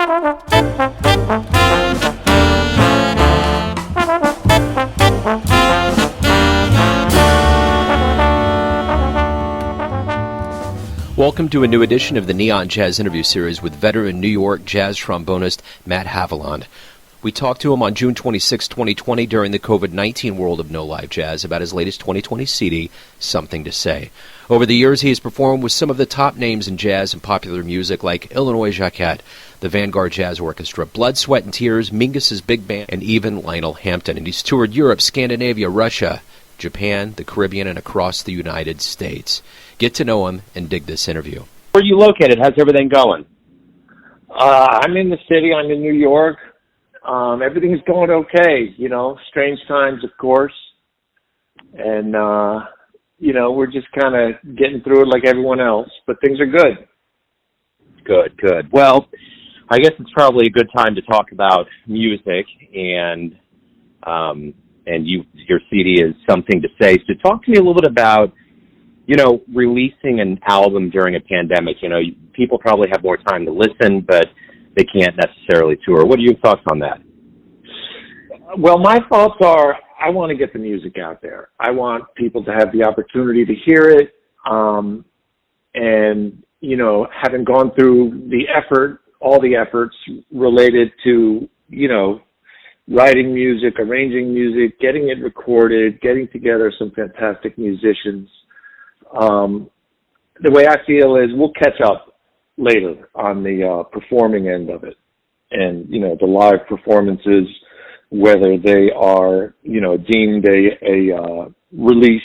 Welcome to a new edition of the Neon Jazz interview series with veteran New York jazz trombonist Matt Haviland. We talked to him on June 26, 2020, during the COVID-19 world of no live jazz about his latest 2020 CD, Something to Say. Over the years, he has performed with some of the top names in jazz and popular music like Illinois Jacquet, the Vanguard Jazz Orchestra, Blood, Sweat and Tears, Mingus Big Band, and even Lionel Hampton. And he's toured Europe, Scandinavia, Russia, Japan, the Caribbean, and across the United States. Get to know him and dig this interview. Where are you located? How's everything going? I'm in the city. I'm in New York. Everything's going okay, strange times, of course. And, we're just kind of getting through it like everyone else, but things are good. Good. Well, I guess it's probably a good time to talk about music, and your CD is Something to Say. So talk to me a little bit about, releasing an album during a pandemic. People probably have more time to listen, but they can't necessarily tour. What are your thoughts on that? Well, my thoughts are I want to get the music out there. I want people to have the opportunity to hear it. And, having gone through all the efforts related to, writing music, arranging music, getting it recorded, getting together some fantastic musicians. The way I feel is we'll catch up later on the performing end of it. And, the live performances, whether they are, deemed a release,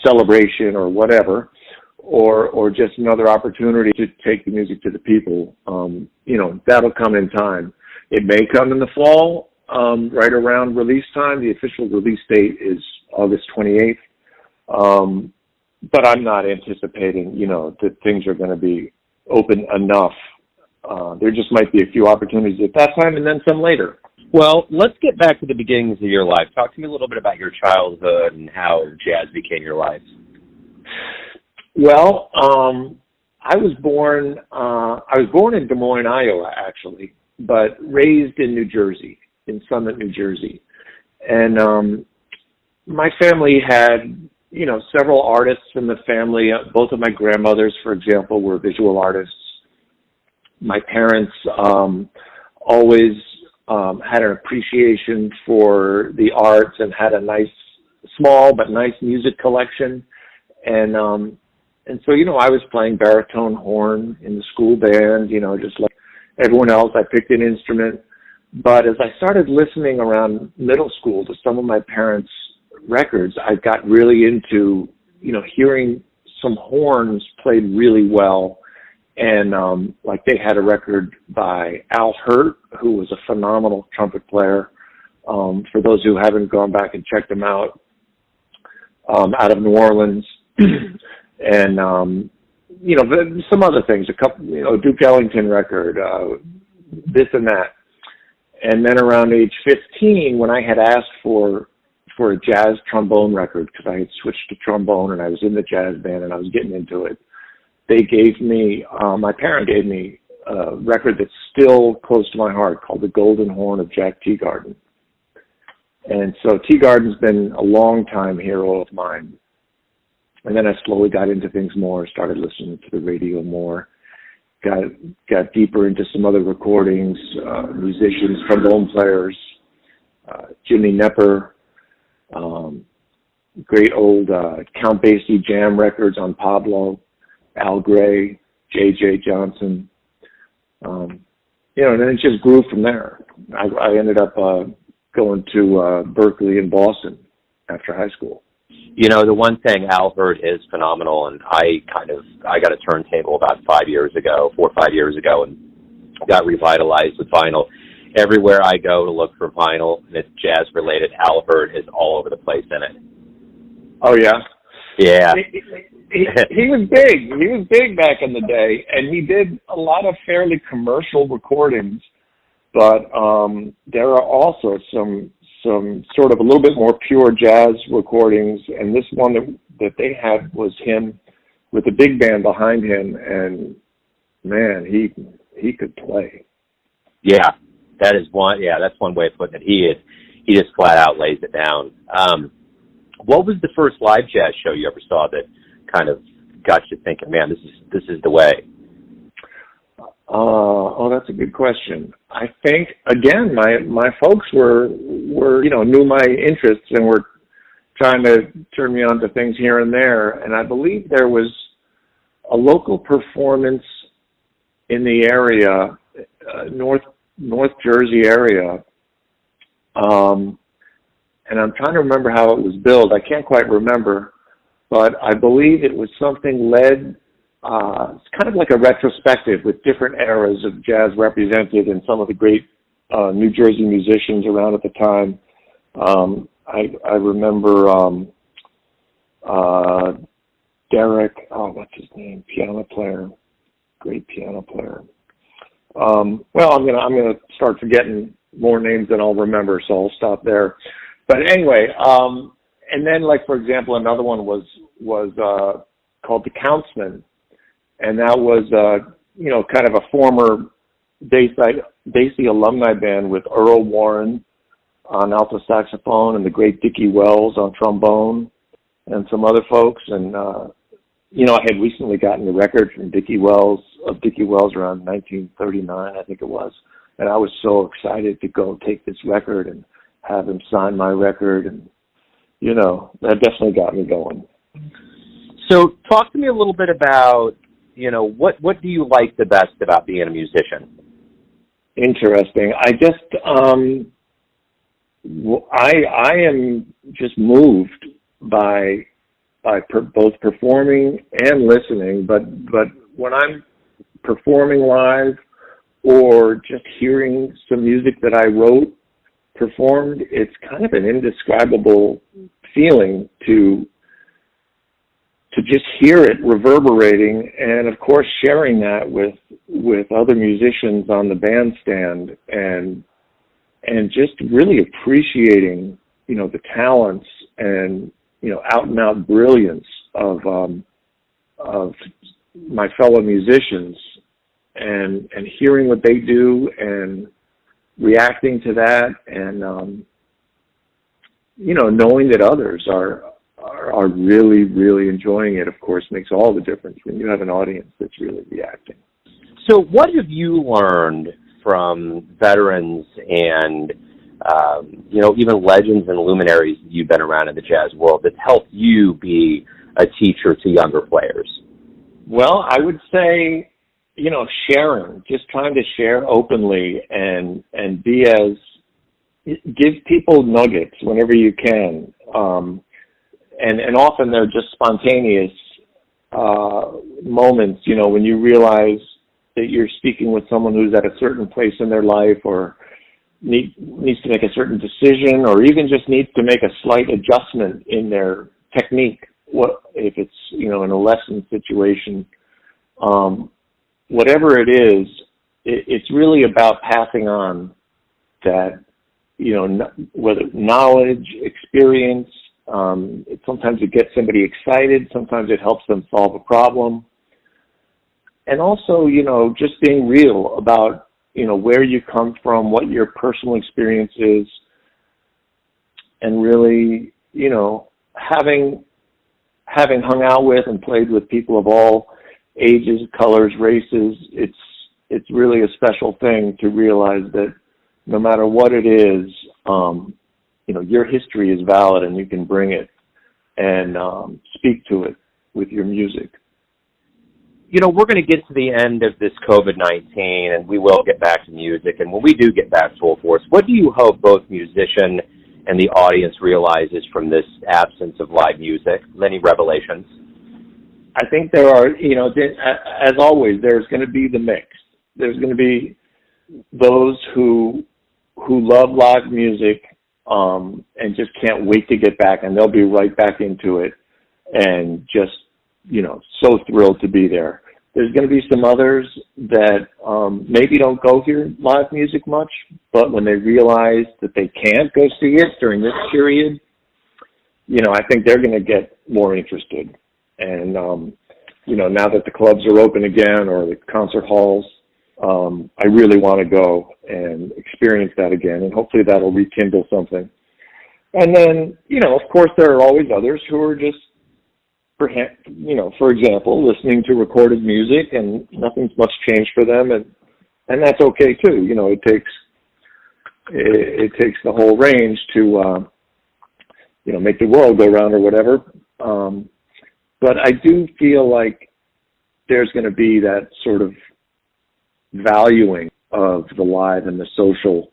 celebration or whatever, or just another opportunity to take the music to the people, that'll come in time. It may come in the fall, right around release time. The official release date is August 28th. But I'm not anticipating, that things are going to be open enough. There just might be a few opportunities at that time and then some later. Well, let's get back to the beginnings of your life. Talk to me a little bit about your childhood and how jazz became your life. Well, I was born in Des Moines, Iowa, actually, but raised in New Jersey, in Summit, New Jersey. And my family had several artists in the family. Both of my grandmothers, for example, were visual artists. My parents always had an appreciation for the arts and had a nice, small but nice music collection. And so, I was playing baritone horn in the school band, just like everyone else. I picked an instrument. But as I started listening around middle school to some of my parents' records, I got really into, hearing some horns played really well. And, they had a record by Al Hurt, who was a phenomenal trumpet player. For those who haven't gone back and checked him out of New Orleans. And, some other things, a couple, Duke Ellington record, this and that. And then around age 15, when I had asked for a jazz trombone record, because I had switched to trombone and I was in the jazz band and I was getting into it, they gave me, my parent gave me a record that's still close to my heart called The Golden Horn of Jack Teagarden. And so Teagarden's been a long time hero of mine. And then I slowly got into things more, started listening to the radio more, got deeper into some other recordings, musicians, trombone players, Jimmy Knepper, great old Count Basie jam records on Pablo, Al Gray, J.J. Johnson. And then it just grew from there. I ended up going to Berkeley in Boston after high school. The one thing, Al Hurt is phenomenal, and I got a turntable about 4 or 5 years ago, and got revitalized with vinyl. Everywhere I go to look for vinyl and it's jazz related, Al Hurt is all over the place in it. Oh yeah? Yeah. He was big. He was big back in the day, and he did a lot of fairly commercial recordings, but there are also some sort of a little bit more pure jazz recordings, and this one that they had was him with a big band behind him, and man, he could play. Yeah, that is one. Yeah, that's one way of putting it. He just flat out lays it down. What was the first live jazz show you ever saw that kind of got you thinking, man, this is the way? Oh, that's a good question. I think again, my folks were knew my interests and were trying to turn me on to things here and there. And I believe there was a local performance in the area, North Jersey area. And I'm trying to remember how it was billed. I can't quite remember, but I believe it was something led, it's kind of like a retrospective with different eras of jazz represented and some of the great New Jersey musicians around at the time. I remember Derek, what's his name? Piano player, great piano player. Well, I'm gonna start forgetting more names than I'll remember, so I'll stop there. But anyway, and then, like, for example, another one was called The Countsman, and that was kind of a former Dacey alumni band with Earl Warren on alto saxophone and the great Dickie Wells on trombone and some other folks. And I had recently gotten the record from Dickie Wells around 1939, I think it was, and I was so excited to go take this record and have him sign my record, and that definitely got me going. So talk to me a little bit about what do you like the best about being a musician? Interesting. I just I am just moved by both performing and listening, but when I'm performing live or just hearing some music that I wrote performed, it's kind of an indescribable feeling to just hear it reverberating, and of course sharing that with other musicians on the bandstand, and just really appreciating the talents and out and out brilliance of my fellow musicians, and hearing what they do and reacting to that, and knowing that others are really, really enjoying it, of course, makes all the difference when you have an audience that's really reacting. So what have you learned from veterans and even legends and luminaries that you've been around in the jazz world that's helped you be a teacher to younger players? Well, I would say, sharing, just trying to share openly and give people nuggets whenever you can. And often they're just spontaneous moments, when you realize that you're speaking with someone who's at a certain place in their life, or needs to make a certain decision, or even just needs to make a slight adjustment in their technique. What if it's in a lesson situation? Whatever it is, it's really about passing on that, whether knowledge, experience. Sometimes it gets somebody excited. Sometimes it helps them solve a problem. And also, just being real about, where you come from, what your personal experience is, and really, having hung out with and played with people of all ages, colors, races, it's really a special thing to realize that no matter what it is, your history is valid, and you can bring it and speak to it with your music. We're going to get to the end of this COVID-19, and we will get back to music. And when we do get back full force, what do you hope both musician and the audience realizes from this absence of live music? Any revelations? I think there are, as always, there's going to be the mix. There's going to be those who love live music and just can't wait to get back, and they'll be right back into it and just, so thrilled to be there. There's going to be some others that maybe don't go hear live music much, but when they realize that they can't go see it during this period, I think they're going to get more interested. And, now that the clubs are open again, or the concert halls, I really want to go and experience that again, and hopefully that'll rekindle something. And then, of course, there are always others who are just, for example, listening to recorded music and nothing's much changed for them, and that's okay too. It takes the whole range to make the world go round or whatever. But I do feel like there's going to be that sort of valuing of the live and the social,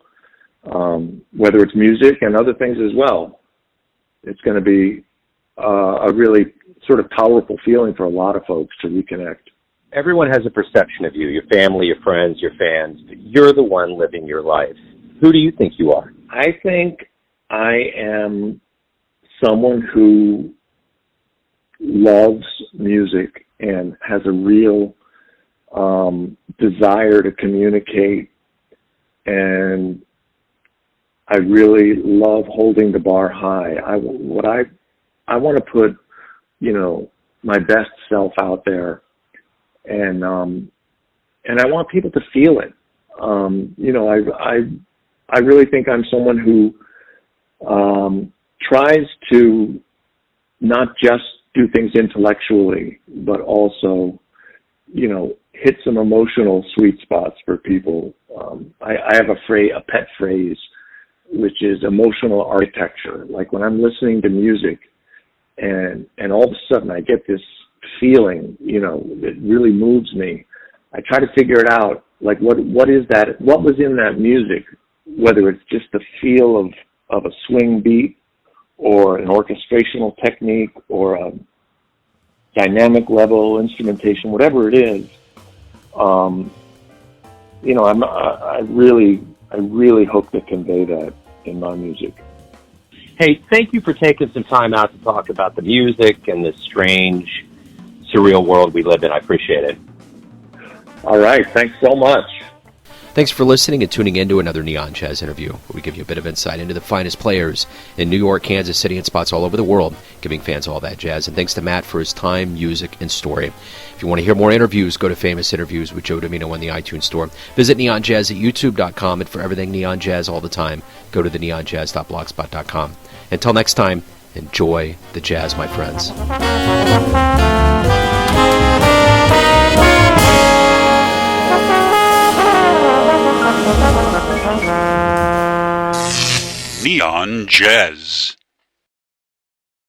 whether it's music and other things as well. It's going to be a really sort of powerful feeling for a lot of folks to reconnect. Everyone has a perception of you, your family, your friends, your fans. But you're the one living your life. Who do you think you are? I think I am someone who loves music and has a real desire to communicate, and I really love holding the bar high. I want to put, my best self out there, and I want people to feel it. I really think I'm someone who tries to not just do things intellectually, but also, hit some emotional sweet spots for people. I have a pet phrase, which is emotional architecture. Like when I'm listening to music and all of a sudden I get this feeling, that really moves me. I try to figure it out. Like what is that? What was in that music? Whether it's just the feel of a swing beat or an orchestrational technique or a dynamic level instrumentation, whatever it is, I really hope to convey that in my music. Hey, thank you for taking some time out to talk about the music and this strange, surreal world we live in. I appreciate it. All right. Thanks so much. Thanks for listening and tuning in to another Neon Jazz interview, where we give you a bit of insight into the finest players in New York, Kansas City, and spots all over the world, giving fans all that jazz. And thanks to Matt for his time, music, and story. If you want to hear more interviews, go to Famous Interviews with Joe Domino on the iTunes Store. Visit neonjazz at youtube.com, and for everything Neon Jazz all the time, go to the neonjazz.blogspot.com. Until next time, enjoy the jazz, my friends. Neon Jazz.